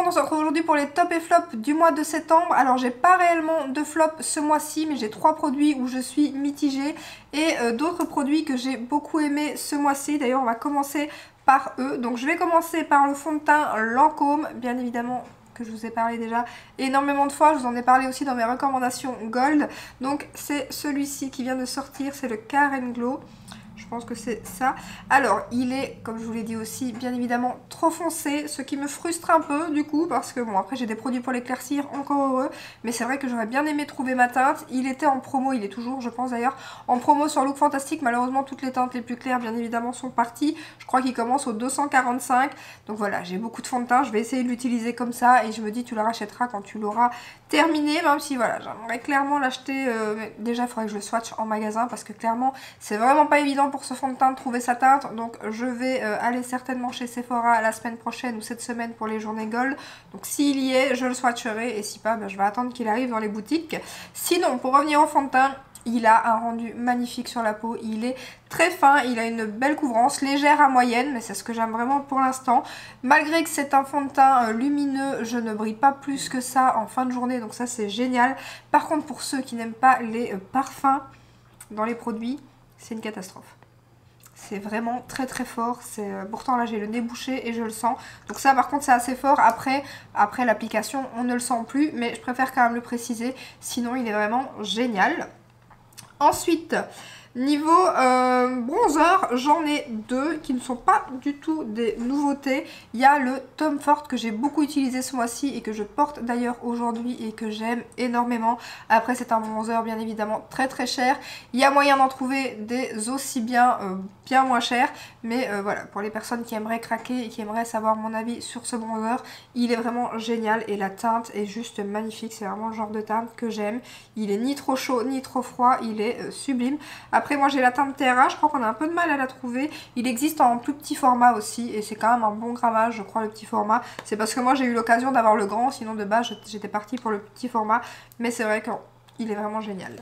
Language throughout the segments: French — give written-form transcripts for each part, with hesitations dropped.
monde, on se retrouve aujourd'hui pour les top et flops du mois de septembre. Alors j'ai pas réellement de flop ce mois-ci, mais j'ai 3 produits où je suis mitigée et d'autres produits que j'ai beaucoup aimé ce mois-ci. D'ailleurs on va commencer par eux. Donc je vais commencer par le fond de teint Lancôme, bien évidemment que je vous ai parlé déjà énormément de fois, je vous en ai parlé aussi dans mes recommandations Gold. Donc c'est celui-ci qui vient de sortir, c'est le Karen Glow. Je pense que c'est ça. Alors, il est, comme je vous l'ai dit aussi, bien évidemment trop foncé, ce qui me frustre un peu du coup, parce que bon, après j'ai des produits pour l'éclaircir, encore heureux, mais c'est vrai que j'aurais bien aimé trouver ma teinte. Il était en promo, il est toujours, je pense d'ailleurs, en promo sur Look Fantastique. Malheureusement, toutes les teintes les plus claires, bien évidemment, sont parties. Je crois qu'il commence au 245. Donc voilà, j'ai beaucoup de fond de teint, je vais essayer de l'utiliser comme ça, et je me dis, tu le rachèteras quand tu l'auras terminé, même si voilà, j'aimerais clairement l'acheter. Déjà, il faudrait que je le swatch en magasin, parce que clairement, c'est vraiment pas évident pour ce fond de teint de trouver sa teinte. Donc je vais aller certainement chez Sephora la semaine prochaine ou cette semaine pour les journées Gold. Donc s'il y est, je le swatcherai, et si pas, ben, je vais attendre qu'il arrive dans les boutiques. Sinon, pour revenir au fond de teint, il a un rendu magnifique sur la peau, il est très fin, il a une belle couvrance, légère à moyenne, mais c'est ce que j'aime vraiment pour l'instant. Malgré que c'est un fond de teint lumineux, je ne brille pas plus que ça en fin de journée, donc ça c'est génial. Par contre, pour ceux qui n'aiment pas les parfums dans les produits, c'est une catastrophe. C'est vraiment très très fort, pourtant là j'ai le nez bouché et je le sens. Donc ça par contre c'est assez fort, après l'application on ne le sent plus, mais je préfère quand même le préciser, sinon il est vraiment génial. Ensuite, niveau bronzer, j'en ai deux qui ne sont pas du tout des nouveautés. Il y a le Tom Ford que j'ai beaucoup utilisé ce mois-ci et que je porte d'ailleurs aujourd'hui et que j'aime énormément. Après c'est un bronzer bien évidemment très très cher. Il y a moyen d'en trouver des aussi bien moins chers, mais voilà, pour les personnes qui aimeraient craquer et qui aimeraient savoir mon avis sur ce bronzer, il est vraiment génial et la teinte est juste magnifique. C'est vraiment le genre de teinte que j'aime. Il est ni trop chaud ni trop froid, il est sublime. Après moi j'ai la teinte Terra, je crois qu'on a un peu de mal à la trouver. Il existe en plus petit format aussi et c'est quand même un bon grammage je crois le petit format. C'est parce que moi j'ai eu l'occasion d'avoir le grand, sinon de base j'étais partie pour le petit format. Mais c'est vrai qu'il est vraiment génial.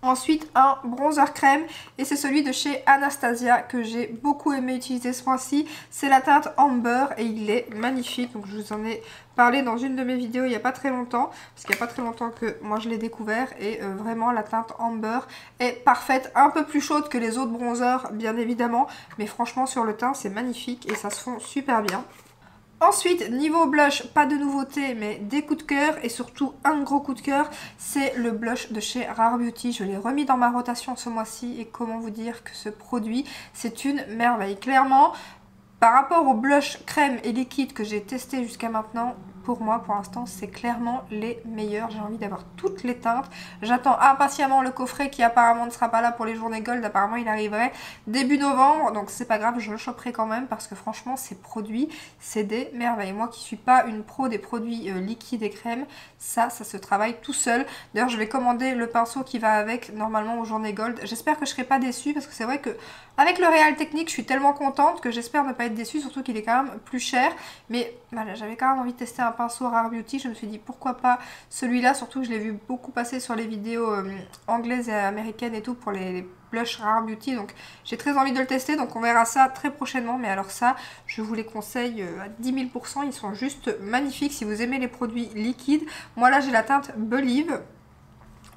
Ensuite un bronzer crème et c'est celui de chez Anastasia que j'ai beaucoup aimé utiliser ce mois-ci. C'est la teinte Amber et il est magnifique. Donc je vous en ai parlé dans une de mes vidéos il n'y a pas très longtemps. Parce qu'il n'y a pas très longtemps que moi je l'ai découvert. Et vraiment la teinte Amber est parfaite. Un peu plus chaude que les autres bronzers bien évidemment. Mais franchement sur le teint c'est magnifique et ça se fond super bien. Ensuite, niveau blush, pas de nouveauté, mais des coups de cœur et surtout un gros coup de cœur, c'est le blush de chez Rare Beauty. Je l'ai remis dans ma rotation ce mois-ci et comment vous dire que ce produit, c'est une merveille. Clairement, par rapport au blush crème et liquide que j'ai testé jusqu'à maintenant, pour moi, pour l'instant, c'est clairement les meilleurs. J'ai envie d'avoir toutes les teintes. J'attends impatiemment le coffret qui apparemment ne sera pas là pour les journées Gold. Apparemment, il arriverait début novembre. Donc, c'est pas grave, je le choperai quand même parce que franchement, ces produits, c'est des merveilles. Moi qui suis pas une pro des produits liquides et crème, ça se travaille tout seul. D'ailleurs, je vais commander le pinceau qui va avec normalement aux journées Gold. J'espère que je serai pas déçue parce que c'est vrai que avec le Real Technique, je suis tellement contente que j'espère ne pas être déçue, surtout qu'il est quand même plus cher. Mais voilà, j'avais quand même envie de tester un pinceau Rare Beauty, je me suis dit pourquoi pas celui-là, surtout que je l'ai vu beaucoup passer sur les vidéos anglaises et américaines et tout pour les blush Rare Beauty, donc j'ai très envie de le tester, donc on verra ça très prochainement. Mais alors ça, je vous les conseille à 10 000 %, ils sont juste magnifiques si vous aimez les produits liquides. Moi là j'ai la teinte Believe.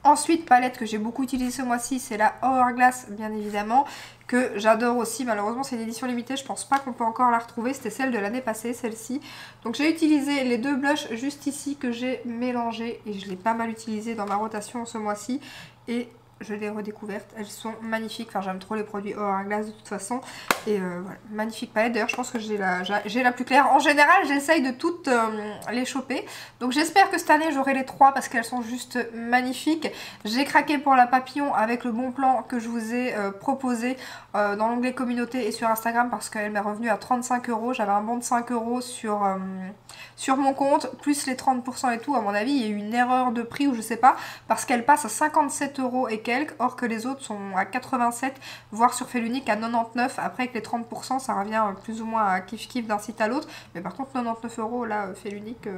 Ensuite, palette que j'ai beaucoup utilisée ce mois-ci, c'est la Hourglass bien évidemment, que j'adore aussi. Malheureusement c'est une édition limitée, je pense pas qu'on peut encore la retrouver, c'était celle de l'année passée, celle-ci. Donc j'ai utilisé les deux blushs juste ici que j'ai mélangés et je l'ai pas mal utilisé dans ma rotation ce mois-ci. Et je l'ai redécouverte, elles sont magnifiques, enfin j'aime trop les produits Hourglass de toute façon. Et voilà, magnifique palette, d'ailleurs je pense que j'ai la plus claire. En général j'essaye de toutes les choper, donc j'espère que cette année j'aurai les trois parce qu'elles sont juste magnifiques. J'ai craqué pour la papillon avec le bon plan que je vous ai proposé dans l'onglet communauté et sur Instagram parce qu'elle m'est revenue à 35 €. J'avais un bon de 5 € sur mon compte, plus les 30% et tout. À mon avis il y a eu une erreur de prix ou je sais pas, parce qu'elle passe à 57 € et quelques, or que les autres sont à 87, voire sur Fellunique à 99. Après avec les 30% ça revient plus ou moins à kiff kiff d'un site à l'autre, mais par contre 99 € là Fellunique,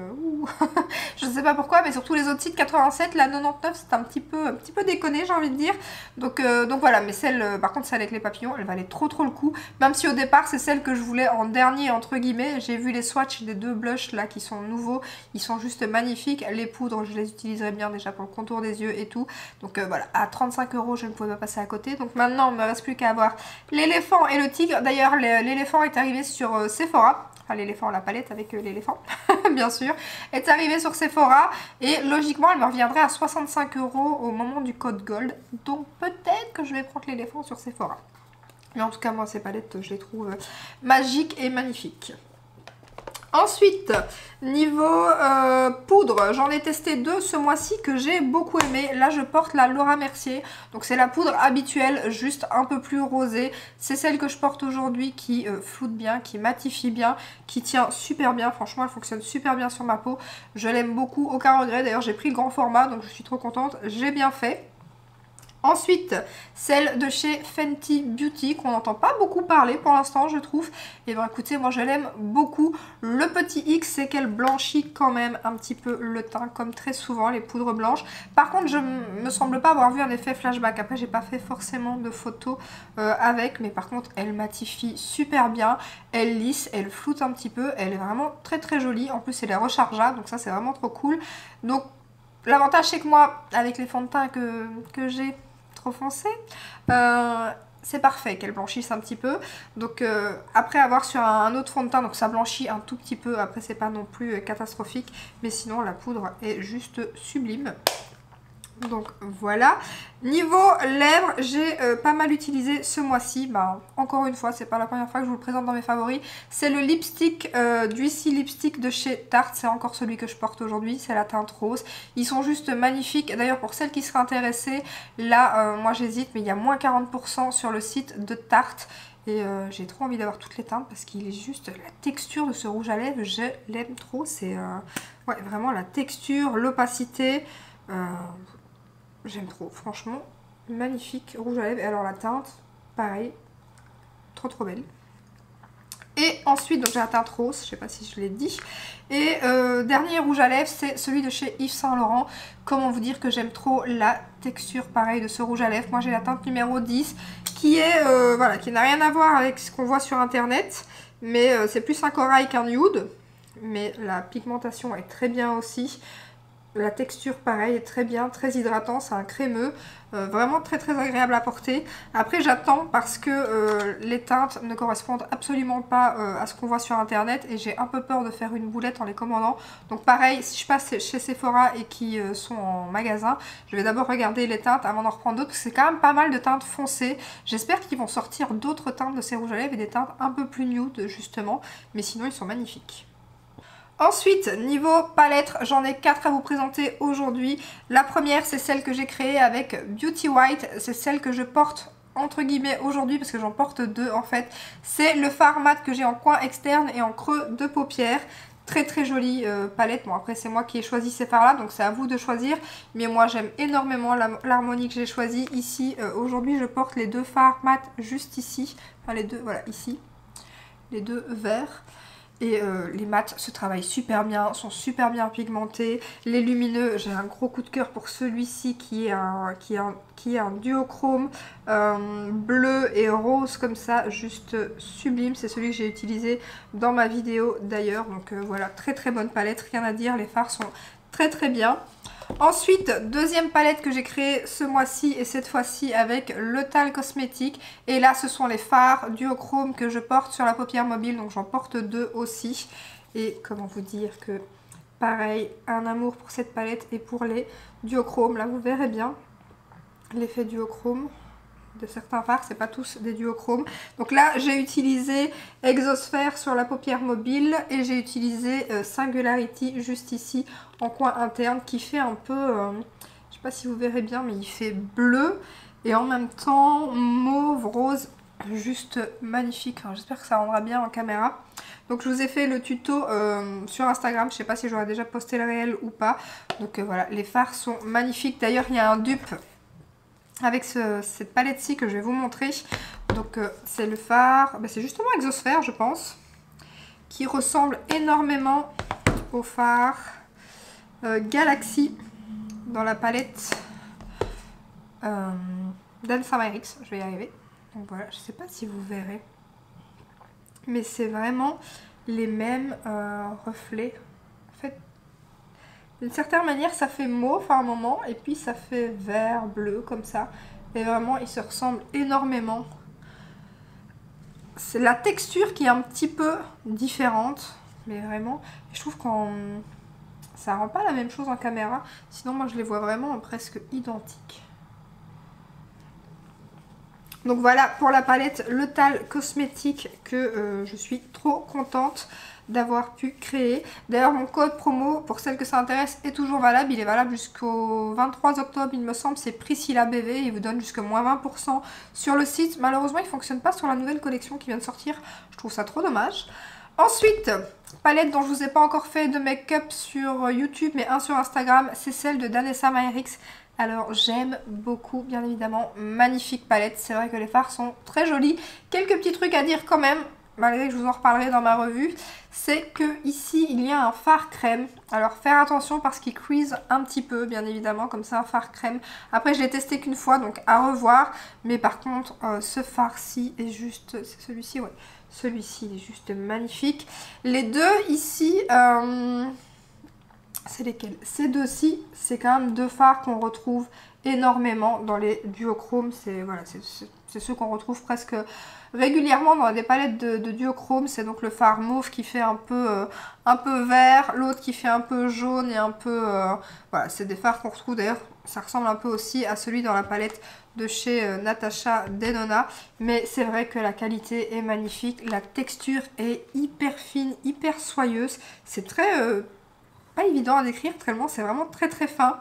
je sais pas pourquoi, mais surtout les autres sites 87, là 99 c'est un petit peu déconné, j'ai envie de dire. Donc voilà, mais celle, par contre celle avec les papillons, elle valait trop le coup, même si au départ c'est celle que je voulais en dernier entre guillemets. J'ai vu les swatchs des deux blushs là qui sont nouveaux, ils sont juste magnifiques. Les poudres je les utiliserai bien déjà pour le contour des yeux et tout, donc voilà, à 35 € je ne pouvais pas passer à côté. Donc maintenant il ne me reste plus qu'à avoir l'éléphant et le tigre. D'ailleurs l'éléphant est arrivé sur Sephora, enfin l'éléphant, la palette avec l'éléphant bien sûr, est arrivé sur Sephora et logiquement elle me reviendrait à 65 € au moment du code gold, donc peut-être que je vais prendre l'éléphant sur Sephora. Mais en tout cas moi ces palettes je les trouve magiques et magnifiques. Ensuite, niveau poudre, j'en ai testé deux ce mois-ci que j'ai beaucoup aimé. Là, je porte la Laura Mercier. Donc, c'est la poudre habituelle, juste un peu plus rosée. C'est celle que je porte aujourd'hui qui floute bien, qui matifie bien, qui tient super bien. Franchement, elle fonctionne super bien sur ma peau. Je l'aime beaucoup, aucun regret. D'ailleurs, j'ai pris le grand format, donc je suis trop contente. J'ai bien fait. Ensuite, celle de chez Fenty Beauty, qu'on n'entend pas beaucoup parler pour l'instant, je trouve. Et bien écoutez, moi je l'aime beaucoup. Le petit X, c'est qu'elle blanchit quand même un petit peu le teint, comme très souvent les poudres blanches. Par contre, je me semble pas avoir vu un effet flashback. Après, j'ai pas fait forcément de photos avec, mais par contre, elle matifie super bien. Elle lisse, elle floute un petit peu. Elle est vraiment très jolie. En plus, elle est rechargeable, donc ça c'est vraiment trop cool. Donc, l'avantage c'est que moi, avec les fonds de teint que j'ai trop foncé, c'est parfait qu'elle blanchisse un petit peu. Donc après avoir sur un autre fond de teint, donc ça blanchit un tout petit peu, après c'est pas non plus catastrophique, mais sinon la poudre est juste sublime. Donc voilà. Niveau lèvres, j'ai pas mal utilisé ce mois-ci. Bah, encore une fois, c'est pas la première fois que je vous le présente dans mes favoris. C'est le lipstick Juicy Lipstick de chez Tarte. C'est encore celui que je porte aujourd'hui. C'est la teinte rose. Ils sont juste magnifiques. D'ailleurs, pour celles qui seraient intéressées, là, moi j'hésite, mais il y a moins 40% sur le site de Tarte. Et j'ai trop envie d'avoir toutes les teintes parce qu'il est juste la texture de ce rouge à lèvres, je l'aime trop. C'est ouais, vraiment la texture, l'opacité. J'aime trop, franchement, magnifique rouge à lèvres. Et alors la teinte, pareil, trop belle. Et ensuite, donc j'ai la teinte rose, je sais pas si je l'ai dit. Et dernier rouge à lèvres, c'est celui de chez Yves Saint Laurent. Comment vous dire que j'aime trop la texture, pareil, de ce rouge à lèvres. Moi j'ai la teinte numéro 10, qui est, voilà, qui n'a rien à voir avec ce qu'on voit sur internet. Mais c'est plus un corail qu'un nude. Mais la pigmentation est très bien aussi. La texture pareil est très bien, très hydratant, c'est un crémeux, vraiment très agréable à porter. Après j'attends parce que les teintes ne correspondent absolument pas à ce qu'on voit sur internet et j'ai un peu peur de faire une boulette en les commandant. Donc pareil, si je passe chez Sephora et qui sont en magasin, je vais d'abord regarder les teintes avant d'en reprendre d'autres parce que c'est quand même pas mal de teintes foncées. J'espère qu'ils vont sortir d'autres teintes de ces rouges à lèvres et des teintes un peu plus nude justement, mais sinon ils sont magnifiques. Ensuite, niveau palette, j'en ai 4 à vous présenter aujourd'hui. La première, c'est celle que j'ai créée avec Beauty White. C'est celle que je porte entre guillemets aujourd'hui parce que j'en porte deux en fait. C'est le fard mat que j'ai en coin externe et en creux de paupières. Très jolie palette. Bon après c'est moi qui ai choisi ces fards là, donc c'est à vous de choisir. Mais moi j'aime énormément l'harmonie que j'ai choisie ici. Aujourd'hui je porte les deux fards mat juste ici. Enfin les deux, voilà ici. Les deux verts. Et les mats se travaillent super bien, sont super bien pigmentés. Les lumineux, j'ai un gros coup de cœur pour celui-ci qui est un duochrome bleu et rose comme ça, juste sublime. C'est celui que j'ai utilisé dans ma vidéo d'ailleurs. Donc voilà, très bonne palette, rien à dire, les fards sont très bien. Ensuite, deuxième palette que j'ai créée ce mois-ci et cette fois-ci avec Le Tal Cosmétique. Et là, ce sont les fards duochrome que je porte sur la paupière mobile. Donc j'en porte deux aussi. Et comment vous dire que pareil, un amour pour cette palette et pour les duochromes. Là, vous verrez bien l'effet duochrome de certains fards, c'est pas tous des duochromes. Donc là j'ai utilisé Exosphère sur la paupière mobile et j'ai utilisé Singularity juste ici en coin interne qui fait un peu, je sais pas si vous verrez bien, mais il fait bleu et en même temps mauve, rose, juste magnifique. Enfin, j'espère que ça rendra bien en caméra. Donc je vous ai fait le tuto sur Instagram, je sais pas si j'aurais déjà posté le réel ou pas. Donc voilà, les fards sont magnifiques. D'ailleurs il y a un dupe avec cette palette-ci que je vais vous montrer. Donc c'est le fard, c'est justement Exosphère je pense, qui ressemble énormément au fard Galaxy dans la palette d'Anessa Myrix. Je vais y arriver. Donc voilà, je sais pas si vous verrez. Mais c'est vraiment les mêmes reflets. En fait, d'une certaine manière, ça fait mauve à un moment et puis ça fait vert, bleu comme ça. Et vraiment, ils se ressemblent énormément. C'est la texture qui est un petit peu différente, mais vraiment, je trouve qu'en ça rend pas la même chose en caméra. Sinon, moi, je les vois vraiment presque identiques. Donc voilà pour la palette L'Otal Cosmétique que je suis trop contente d'avoir pu créer. D'ailleurs mon code promo pour celles que ça intéresse est toujours valable. Il est valable jusqu'au 23 octobre il me semble. C'est Priscilla BV. Il vous donne jusqu'à moins 20% sur le site. Malheureusement il ne fonctionne pas sur la nouvelle collection qui vient de sortir. Je trouve ça trop dommage. Ensuite, palette dont je vous ai pas encore fait de make-up sur YouTube mais un sur Instagram. C'est celle de Danessa Myrix. Alors j'aime beaucoup bien évidemment, magnifique palette, c'est vrai que les fards sont très jolis. Quelques petits trucs à dire quand même, malgré que je vous en reparlerai dans ma revue, c'est que ici il y a un fard crème. Alors faire attention parce qu'il crease un petit peu bien évidemment, comme ça un fard crème. Après je l'ai testé qu'une fois donc à revoir, mais par contre ce fard-ci est juste, c'est celui-ci ouais, celui-ci il est juste magnifique. Les deux ici... c'est lesquels? Ces deux-ci, c'est quand même deux fards qu'on retrouve énormément dans les duochromes. C'est voilà, c'est ceux qu'on retrouve presque régulièrement dans des palettes de duochrome. C'est donc le fard mauve qui fait un peu vert, l'autre qui fait un peu jaune et un peu... voilà, c'est des fards qu'on retrouve d'ailleurs. Ça ressemble un peu aussi à celui dans la palette de chez Natasha Denona. Mais c'est vrai que la qualité est magnifique. La texture est hyper fine, hyper soyeuse. C'est très... pas évident à décrire tellement c'est vraiment très très fin.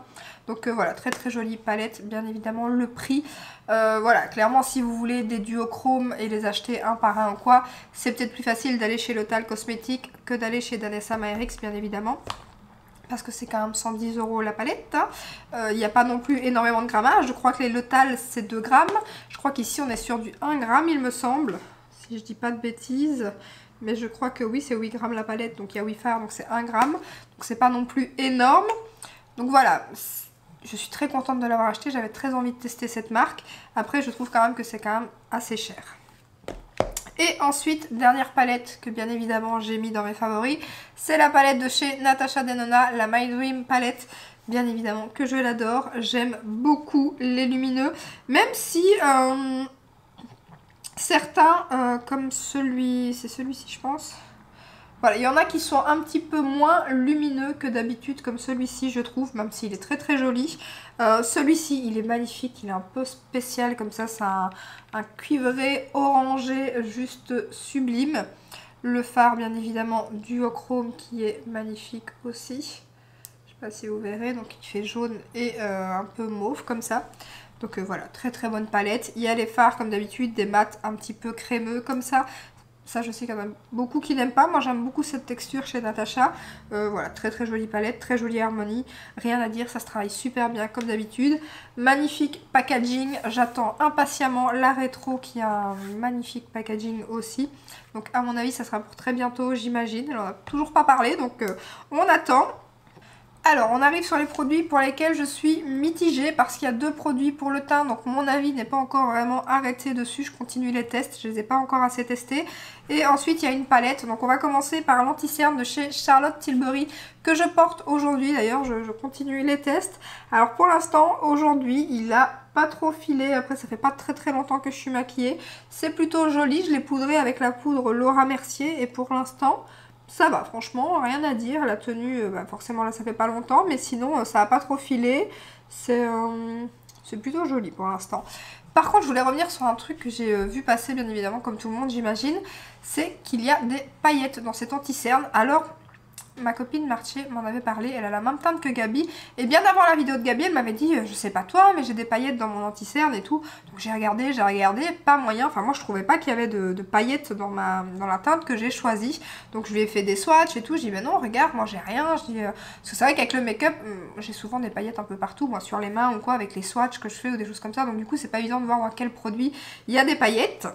Donc voilà, très très jolie palette. Bien évidemment le prix, voilà, clairement si vous voulez des duochromes et les acheter un par un ou quoi, c'est peut-être plus facile d'aller chez L'Otal Cosmétique que d'aller chez Danessa Myrix bien évidemment, parce que c'est quand même 110 € la palette. Il n'y a pas non plus énormément de grammage. Je crois que les L'Otal c'est 2 grammes. Je crois qu'ici on est sur du 1 gramme il me semble, si je dis pas de bêtises. Mais je crois que oui, c'est 8 grammes la palette, donc il y a 8 fards, donc c'est 1 gramme. Donc c'est pas non plus énorme. Donc voilà, je suis très contente de l'avoir acheté, j'avais très envie de tester cette marque. Après, je trouve quand même que c'est quand même assez cher. Et ensuite, dernière palette que bien évidemment j'ai mis dans mes favoris, c'est la palette de chez Natasha Denona, la My Dream palette. Bien évidemment que je l'adore, j'aime beaucoup les lumineux, même si... certains, comme celui, c'est celui-ci je pense. Voilà, il y en a qui sont un petit peu moins lumineux que d'habitude, comme celui-ci je trouve, même s'il est très très joli. Celui-ci il est magnifique, il est un peu spécial comme ça, c'est un cuivré orangé juste sublime. Le fard bien évidemment duochrome qui est magnifique aussi. Je sais pas si vous verrez, donc il fait jaune et un peu mauve comme ça. Donc voilà, très très bonne palette. Il y a les fards comme d'habitude, des mats un petit peu crémeux comme ça. Ça je sais qu'il y en a beaucoup qui n'aiment pas. Moi j'aime beaucoup cette texture chez Natasha. Voilà, très très jolie palette, très jolie harmonie. Rien à dire, ça se travaille super bien comme d'habitude. Magnifique packaging. J'attends impatiemment la rétro qui a un magnifique packaging aussi. Donc à mon avis ça sera pour très bientôt j'imagine. Elle n'en a toujours pas parlé donc on attend. Alors, on arrive sur les produits pour lesquels je suis mitigée parce qu'il y a 2 produits pour le teint. Donc, mon avis n'est pas encore vraiment arrêté dessus. Je continue les tests. Je ne les ai pas encore assez testés. Et ensuite, il y a une palette. Donc, on va commencer par l'anti-cerne de chez Charlotte Tilbury que je porte aujourd'hui. D'ailleurs, je continue les tests. Alors, pour l'instant, aujourd'hui, il a pas trop filé. Après, ça fait pas très très longtemps que je suis maquillée. C'est plutôt joli. Je l'ai poudré avec la poudre Laura Mercier. Et pour l'instant... ça va, franchement, rien à dire. La tenue, forcément là ça fait pas longtemps, mais sinon ça a pas trop filé. C'est plutôt joli pour l'instant. Par contre, je voulais revenir sur un truc que j'ai vu passer, bien évidemment, comme tout le monde j'imagine. C'est qu'il y a des paillettes dans cet anti-cerne. Alors, ma copine Marché m'en avait parlé, elle a la même teinte que Gabi. Et bien avant la vidéo de Gabi, elle m'avait dit, je sais pas toi, mais j'ai des paillettes dans mon anti-cerne et tout. Donc j'ai regardé, pas moyen. Enfin moi je trouvais pas qu'il y avait de paillettes dans la teinte que j'ai choisie. Donc je lui ai fait des swatchs et tout. Je dis mais non regarde, moi j'ai rien. Je dis, parce que c'est vrai qu'avec le make-up, j'ai souvent des paillettes un peu partout, moi sur les mains ou quoi, avec les swatchs que je fais ou des choses comme ça. Donc du coup c'est pas évident de voir dans quel produit il y a des paillettes.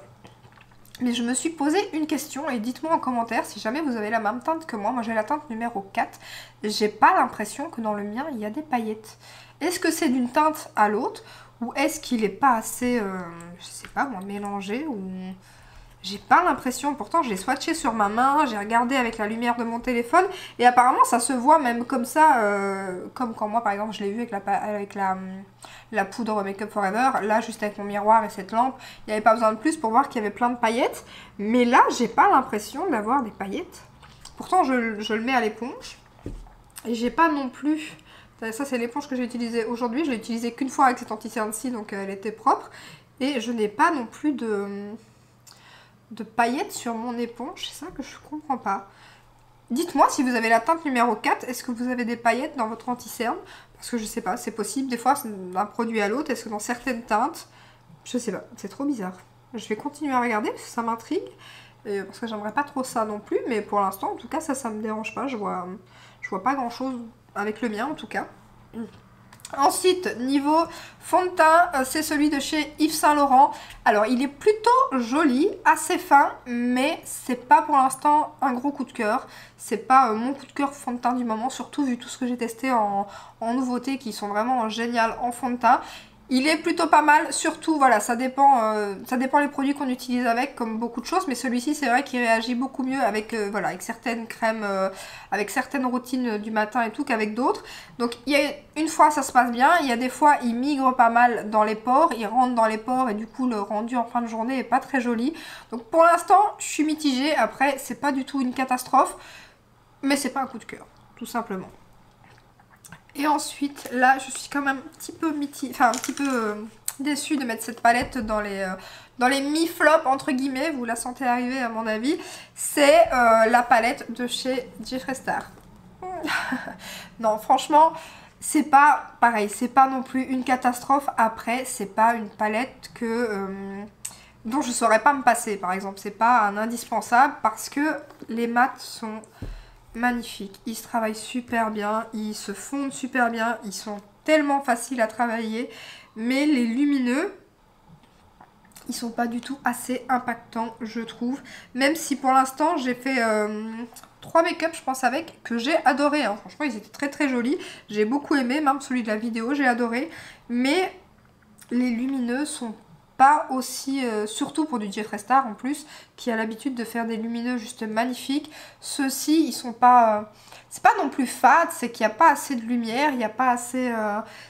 Mais je me suis posé une question et dites-moi en commentaire si jamais vous avez la même teinte que moi. Moi j'ai la teinte numéro 4. J'ai pas l'impression que dans le mien il y a des paillettes. Est-ce que c'est d'une teinte à l'autre ou est-ce qu'il est pas assez, je sais pas moi, mélangé ou... J'ai pas l'impression, pourtant j'ai swatché sur ma main, j'ai regardé avec la lumière de mon téléphone et apparemment ça se voit même comme ça, comme quand moi par exemple je l'ai vu avec la poudre Make Up Forever, là juste avec mon miroir et cette lampe, il n'y avait pas besoin de plus pour voir qu'il y avait plein de paillettes, mais là j'ai pas l'impression d'avoir des paillettes, pourtant je le mets à l'éponge et j'ai pas non plus, ça c'est l'éponge que j'ai utilisée aujourd'hui, je l'ai utilisée qu'une fois avec cette anti-cerne-ci donc elle était propre et je n'ai pas non plus de paillettes sur mon éponge, c'est ça que je comprends pas. Dites-moi si vous avez la teinte numéro 4, est-ce que vous avez des paillettes dans votre anti-cerne? Parce que je sais pas, c'est possible, des fois d'un produit à l'autre, est-ce que dans certaines teintes, je sais pas, c'est trop bizarre. Je vais continuer à regarder parce que ça m'intrigue, parce que j'aimerais pas trop ça non plus, mais pour l'instant en tout cas ça me dérange pas, je vois pas grand chose avec le mien en tout cas. Ensuite, niveau fond de teint, c'est celui de chez Yves Saint Laurent. Alors, il est plutôt joli, assez fin, mais c'est pas pour l'instant un gros coup de cœur. C'est pas mon coup de cœur fond de teint du moment, surtout vu tout ce que j'ai testé en nouveautés qui sont vraiment géniales en fond de teint. Il est plutôt pas mal, surtout voilà, ça dépend les produits qu'on utilise avec, comme beaucoup de choses, mais celui-ci c'est vrai qu'il réagit beaucoup mieux avec, voilà, avec certaines crèmes, avec certaines routines du matin et tout qu'avec d'autres. Donc il y a une fois ça se passe bien, il y a des fois il migre pas mal dans les pores, il rentre dans les pores et du coup le rendu en fin de journée est pas très joli. Donc pour l'instant je suis mitigée, après c'est pas du tout une catastrophe, mais c'est pas un coup de cœur, tout simplement. Et ensuite, là, je suis quand même un petit peu déçue de mettre cette palette dans les mi-flops, entre guillemets. Vous la sentez arriver, à mon avis. C'est la palette de chez Jeffree Star. Non, franchement, c'est pas pareil. C'est pas non plus une catastrophe. Après, c'est pas une palette dont je saurais pas me passer, par exemple. C'est pas un indispensable parce que les mats sont... magnifique, ils se travaillent super bien, ils se fondent super bien, ils sont tellement faciles à travailler, mais les lumineux, ils sont pas du tout assez impactants, je trouve, même si pour l'instant j'ai fait 3 make-up je pense avec, que j'ai adoré, hein. Franchement ils étaient très très jolis, j'ai beaucoup aimé, même celui de la vidéo j'ai adoré, mais les lumineux sont pas aussi, surtout pour du Jeffree Star en plus, qui a l'habitude de faire des lumineux juste magnifiques. Ceux-ci, ils sont pas... c'est pas non plus fade, c'est qu'il n'y a pas assez de lumière, il n'y a pas assez...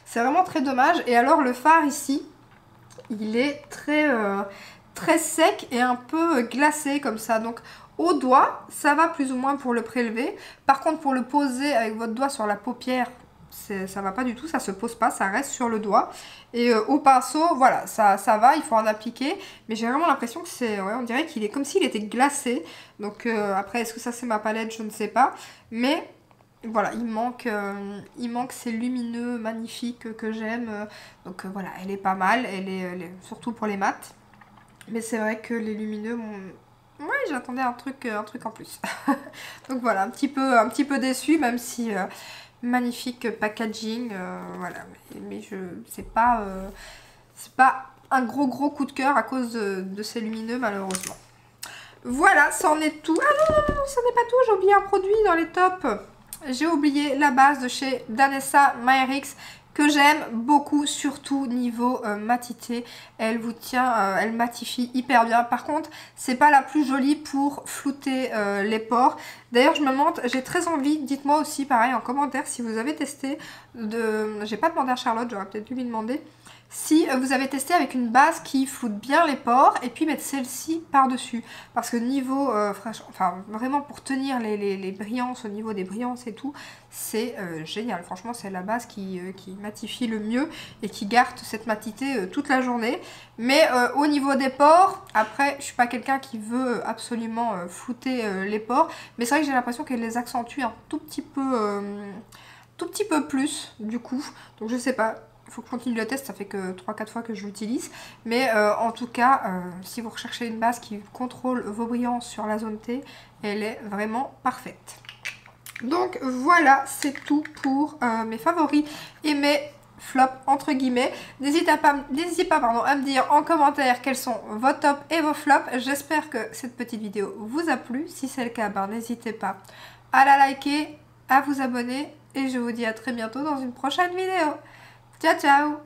c'est vraiment très dommage. Et alors le fard ici, il est très sec et un peu glacé comme ça. Donc au doigt, ça va plus ou moins pour le prélever. Par contre, pour le poser avec votre doigt sur la paupière, ça va pas du tout, ça se pose pas, ça reste sur le doigt. Et au pinceau, voilà, ça va, il faut en appliquer. Mais j'ai vraiment l'impression que c'est, ouais, on dirait qu'il est comme s'il était glacé. Donc après, est-ce que ça c'est ma palette, je ne sais pas. Mais voilà, il manque ces lumineux magnifiques que j'aime. Donc voilà, elle est pas mal, elle est surtout pour les mats. Mais c'est vrai que les lumineux, ouais, j'attendais un truc en plus. Donc voilà, un petit peu déçue, même si... magnifique packaging, voilà, mais c'est pas un gros coup de cœur à cause de ces lumineux malheureusement. Voilà, ça en est tout. Ah non, ça n'est pas tout, j'ai oublié un produit dans les tops. J'ai oublié la base de chez Danessa Myrix que j'aime beaucoup, surtout niveau matité. Elle vous tient, elle matifie hyper bien. Par contre, c'est pas la plus jolie pour flouter les pores. D'ailleurs, je me demande, j'ai très envie, dites-moi aussi pareil en commentaire si vous avez testé de... J'ai pas demandé à Charlotte, j'aurais peut-être dû lui demander. si vous avez testé avec une base qui floute bien les pores et puis mettre celle-ci par-dessus. Parce que niveau, enfin vraiment pour tenir les brillances, au niveau des brillances et tout, c'est génial. Franchement, c'est la base qui matifie le mieux et qui garde cette matité toute la journée. Mais au niveau des pores, après, je suis pas quelqu'un qui veut absolument flouter les pores. Mais c'est vrai que j'ai l'impression qu'elle les accentue un tout petit peu plus du coup. Donc je sais pas. Il faut que je continue le test, ça fait que 3-4 fois que je l'utilise. Mais en tout cas, si vous recherchez une base qui contrôle vos brillances sur la zone T, elle est vraiment parfaite. Donc voilà, c'est tout pour mes favoris et mes flops entre guillemets. N'hésitez pas à me dire en commentaire quels sont vos tops et vos flops. J'espère que cette petite vidéo vous a plu. Si c'est le cas, n'hésitez pas à la liker, à vous abonner. Et je vous dis à très bientôt dans une prochaine vidéo. Ciao ciao!